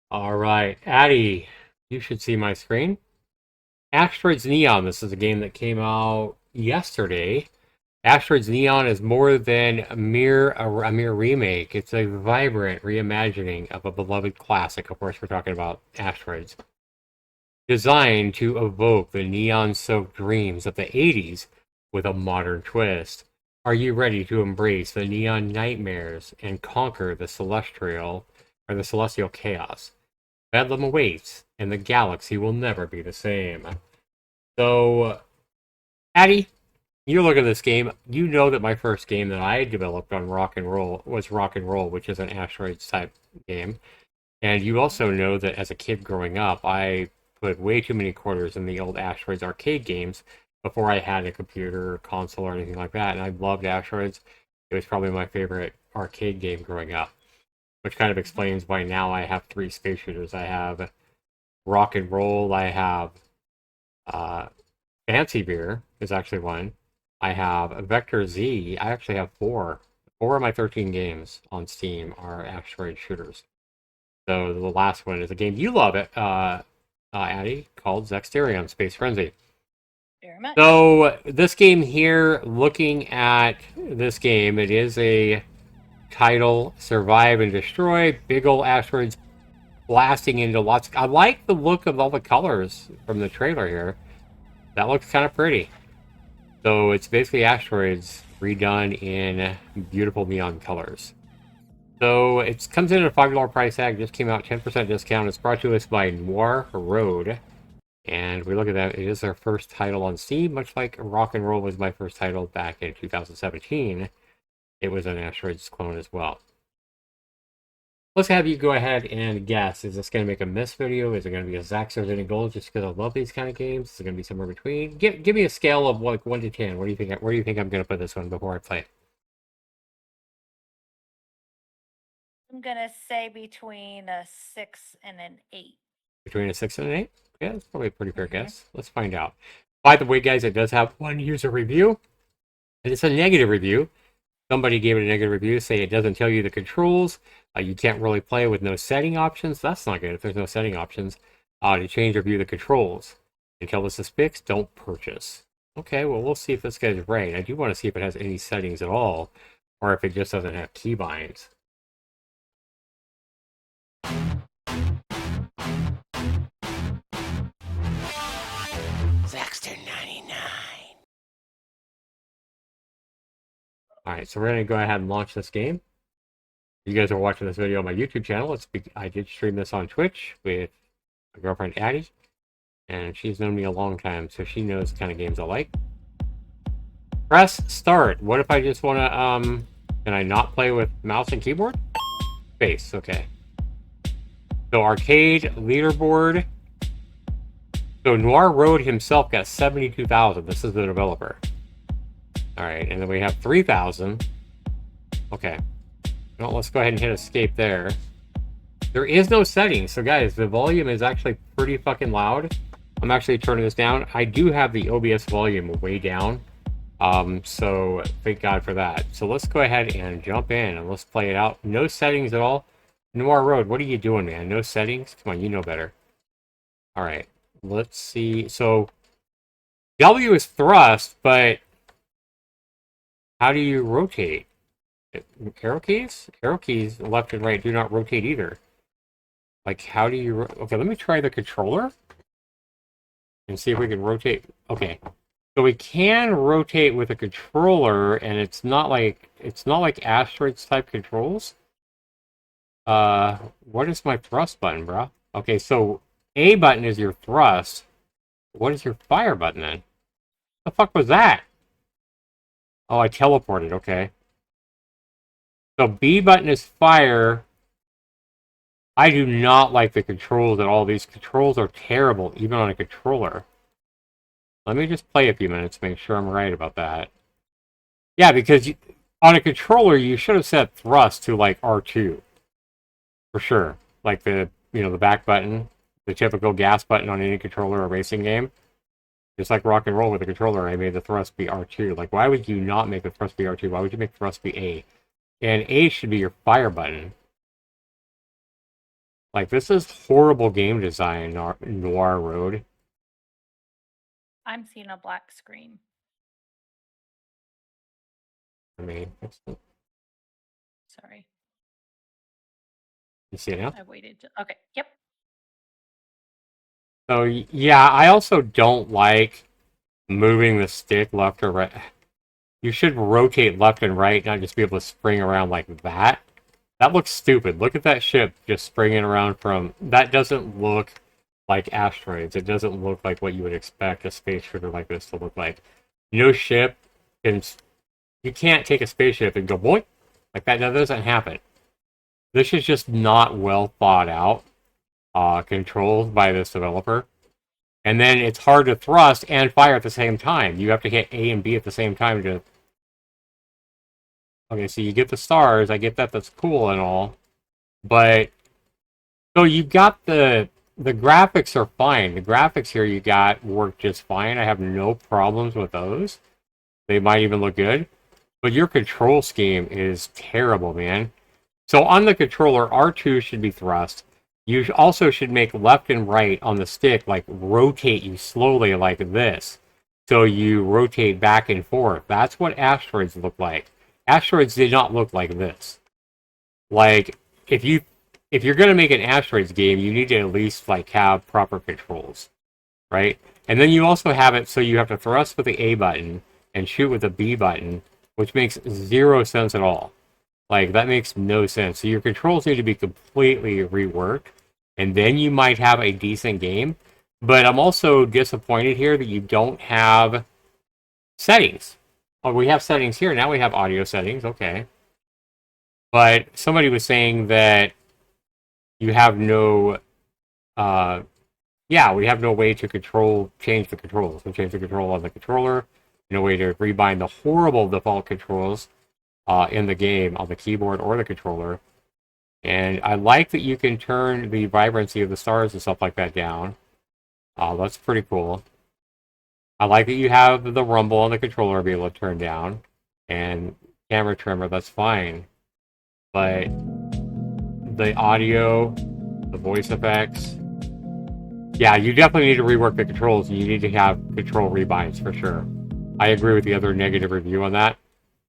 All right, Addy, you should see my screen. Asteroids Neon. This is a game that came out yesterday. Asteroids Neon is more than a mere remake. It's a vibrant reimagining of a beloved classic. Of course, we're talking about Asteroids. Designed to evoke the neon-soaked dreams of the 80s with a modern twist. Are you ready to embrace the neon nightmares and conquer the celestial chaos? Bedlam awaits, and the galaxy will never be the same. So, Addy, you look at this game, you know that my first game that I developed on Rock and Roll was Rock and Roll, which is an Asteroids type game. And you also know that as a kid growing up, I put way too many quarters in the old Asteroids arcade games before I had a computer or console or anything like that. And I loved Asteroids. It was probably my favorite arcade game growing up, which kind of explains why now I have three space shooters. I have Rock and Roll, I have uh, Fancy Beer is actually one. I have Vector Z. I actually have four. Four of my 13 games on Steam are asteroid shooters. So the last one is a game you love it, Addy, called Zexterium Space Frenzy. Very much. So this game here, looking at this game, it is a title, survive and destroy, big old asteroids blasting into lots. I like the look of all the colors from the trailer here. That looks kind of pretty. So it's basically asteroids redone in beautiful neon colors. So it comes in at a $5 price tag. Just came out 10% discount. It's brought to us by Noir Road. And we look at that. It is our first title on Steam, much like Rock and Roll was my first title back in 2017. It was an Asteroids clone as well. Let's have you go ahead and guess. Is this going to make a M.I.S.S video? Is it going to be a Zax or Vinny Gold just because I love these kind of games? Is it going to be somewhere between? Give me a scale of like 1 to 10. What do you think? Where do you think I'm going to put this one before I play it? I'm gonna say between a 6 and an 8. Between a 6 and an 8? Yeah, that's probably a pretty fair Mm-hmm. guess. Let's find out. By the way, guys, it does have one user review, and it's a negative review. Somebody gave it a negative review, say it doesn't tell you the controls. You can't really play with no setting options. That's not good if there's no setting options. To change or view the controls. Until this is fixed, don't purchase. Okay, well, we'll see if this guy's right. I do want to see if it has any settings at all, or if it just doesn't have keybinds. Zaxter 99. Alright, so we're going to go ahead and launch this game. You guys are watching this video on my YouTube channel. I did stream this on Twitch with my girlfriend Addie, and she's known me a long time, so she knows the kind of games I like. Press start. What if I just want to, can I not play with mouse and keyboard? Space, okay. So arcade, leaderboard. So Noir Road himself got 72,000. This is the developer. Alright, and then we have 3,000. Okay. Well, let's go ahead and hit escape there. There is no settings, so guys, the volume is actually pretty fucking loud. I'm actually turning this down. I do have the OBS volume way down, so thank God for that. So let's go ahead and jump in and let's play it out. No settings at all. Noir Road, what are you doing, man? No settings? Come on, you know better. All right, let's see. So W is thrust, but how do you rotate? Arrow keys? Arrow keys, left and right, do not rotate either. Like, how do you... Okay, let me try the controller and see if we can rotate. Okay, so we can rotate with a controller, and it's not like Asteroids type controls. What is my thrust button, bro? Okay, so A button is your thrust. What is your fire button then? The fuck was that? Oh, I teleported. Okay. So B button is fire. I do not like the controls at all. These controls are terrible, even on a controller. Let me just play a few minutes, make sure I'm right about that. Yeah, because on a controller, you should have set thrust to like R2. For sure. Like the back button, the typical gas button on any controller or racing game. Just like Rock and Roll with the controller, I made the thrust be R2. Like, why would you not make the thrust be R2? Why would you make thrust be A? And A should be your fire button. Like, this is horrible game design, Noir Road. I'm seeing a black screen. I mean, Sorry, you see it now? I waited. Okay, yep. So, yeah, I also don't like moving the stick left or right. You should rotate left and right, not just be able to spring around like that. That looks stupid. Look at that ship just springing around from... That doesn't look like asteroids. It doesn't look like what you would expect a space shooter like this to look like. No ship can... You can't take a spaceship and go, boing! Like that doesn't happen. This is just not well thought out controls by this developer. And then it's hard to thrust and fire at the same time. You have to hit A and B at the same time to... Okay, so you get the stars. I get that. That's cool and all. But... So you got the graphics are fine. The graphics here you got work just fine. I have no problems with those. They might even look good. But your control scheme is terrible, man. So on the controller, R2 should be thrust. You also should make left and right on the stick, like rotate you slowly like this. So you rotate back and forth. That's what asteroids look like. Asteroids did not look like this. Like, if you're going to make an asteroids game, you need to at least like have proper controls, right? And then you also have it so you have to thrust with the A button and shoot with the B button, which makes zero sense at all. Like, that makes no sense. So your controls need to be completely reworked, and then you might have a decent game. But I'm also disappointed here that you don't have settings. Oh, we have settings here. Now we have audio settings. Okay. But somebody was saying that you have no... yeah, we have no way to change the controls. So change the control on the controller. No way to rebind the horrible default controls in the game on the keyboard or the controller. And I like that you can turn the vibrancy of the stars and stuff like that down. That's pretty cool. I like that you have the rumble on the controller be able to turn down. And camera trimmer, that's fine. But the audio, the voice effects... Yeah, you definitely need to rework the controls. You need to have control rebinds for sure. I agree with the other negative review on that.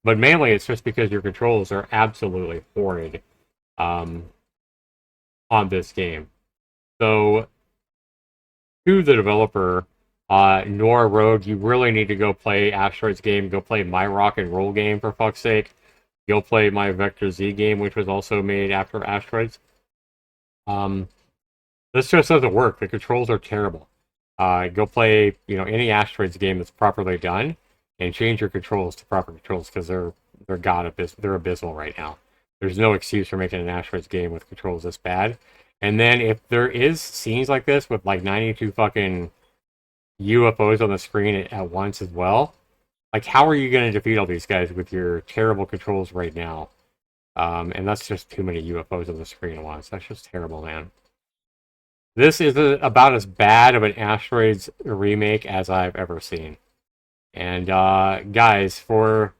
But mainly it's just because your controls are absolutely horrid on this game. So, to the developer, Nora Road, you really need to go play Asteroids game. Go play my Rock and Roll game, for fuck's sake. Go play my Vector Z game, which was also made after Asteroids. This just doesn't work. The controls are terrible. Go play, any Asteroids game that's properly done, and change your controls to proper controls because they're abysmal right now. There's no excuse for making an Asteroids game with controls this bad. And then if there is scenes like this with like 92 fucking UFOs on the screen at once as well, like how are you going to defeat all these guys with your terrible controls right now? And that's just too many UFOs on the screen at once. That's just terrible, man. This is about as bad of an Asteroids remake as I've ever seen. And guys, for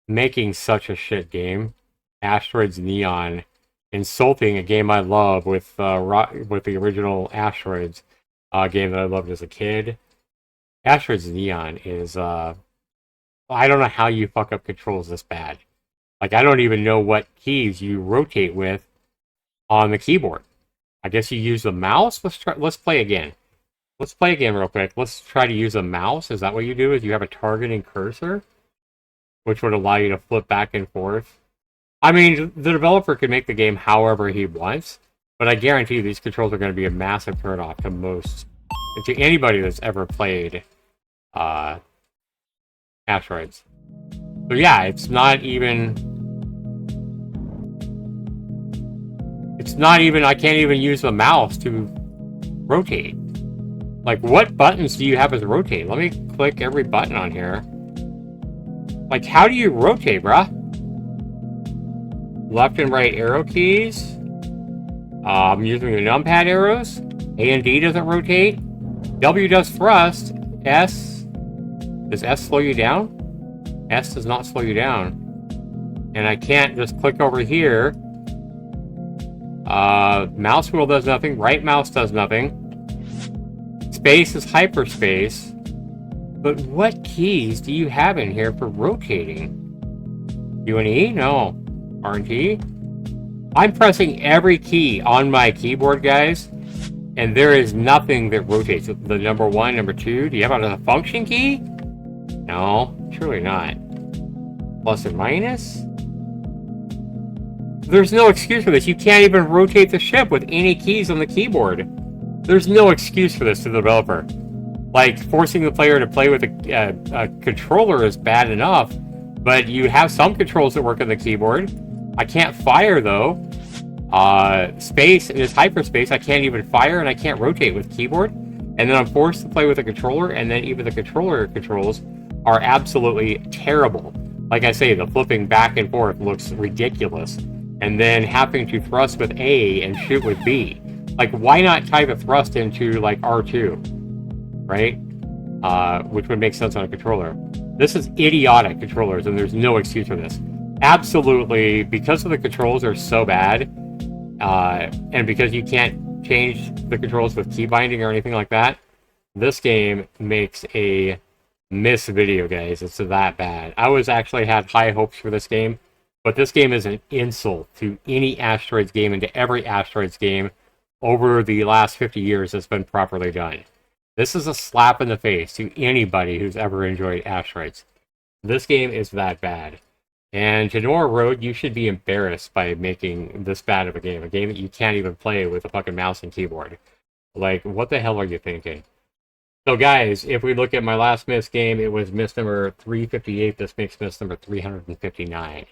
making such a shit game, Asteroids Neon, insulting a game I love with the original Asteroids game that I loved as a kid. Asteroids Neon is I don't know how you fuck up controls this bad. Like, I don't even know what keys you rotate with on the keyboard. I guess you use the mouse. Let's play again. Let's play again real quick. Let's try to use a mouse. Is that what you do? Is you have a targeting cursor, which would allow you to flip back and forth? I mean, the developer can make the game however he wants, but I guarantee you these controls are going to be a massive turnoff to anybody that's ever played Asteroids. So yeah, it's not even, I can't even use the mouse to rotate. Like, what buttons do you have as rotate? Let me click every button on here. Like, how do you rotate, bruh? Left and right arrow keys. I'm using the numpad arrows. A and D doesn't rotate. W does thrust. S. Does S slow you down? S does not slow you down. And I can't just click over here. Mouse wheel does nothing. Right mouse does nothing. Space is hyperspace. But what keys do you have in here for rotating? U and E? No. R and T? I'm pressing every key on my keyboard, guys, and there is nothing that rotates. The number 1, number 2. Do you have a function key? No, surely not. Plus and minus? There's no excuse for this. You can't even rotate the ship with any keys on the keyboard. There's no excuse for this to the developer. Like, forcing the player to play with a controller is bad enough, but you have some controls that work on the keyboard. I can't fire, though. Space is hyperspace. I can't even fire, and I can't rotate with keyboard. And then I'm forced to play with a controller, and then even the controller controls are absolutely terrible. Like I say, the flipping back and forth looks ridiculous. And then having to thrust with A and shoot with B. Like, why not type a thrust into, like, R2? Right? Which would make sense on a controller. This is idiotic controllers, and there's no excuse for this. Absolutely, because of the controls are so bad, and because you can't change the controls with key binding or anything like that, this game makes a miss video, guys. It's that bad. I actually had high hopes for this game, but this game is an insult to any Asteroids game and to every Asteroids game over the last 50 years that's been properly done. This is a slap in the face to anybody who's ever enjoyed Asteroids. This game is that bad. And to Nora Road, you should be embarrassed by making this bad of a game that you can't even play with a fucking mouse and keyboard. Like, what the hell are you thinking? So guys, if we look at my last M.I.S.S game, it was M.I.S.S number 358. This makes M.I.S.S number 359.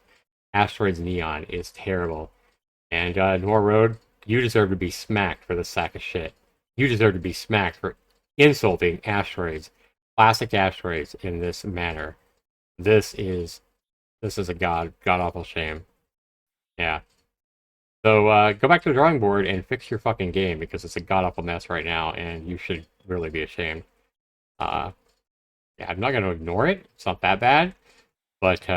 Asteroids Neon is terrible. And Nora Road, you deserve to be smacked for this sack of shit. You deserve to be smacked for insulting Asteroids, classic Asteroids, in this manner. This is a god-awful shame. Yeah. So go back to the drawing board and fix your fucking game, because it's a god-awful mess right now, and you should really be ashamed. Yeah, I'm not going to ignore it. It's not that bad. But,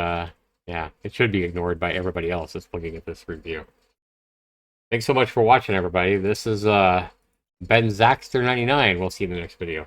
yeah, it should be ignored by everybody else that's looking at this review. Thanks so much for watching, everybody. This is Ben Zaxter99. We'll see you in the next video.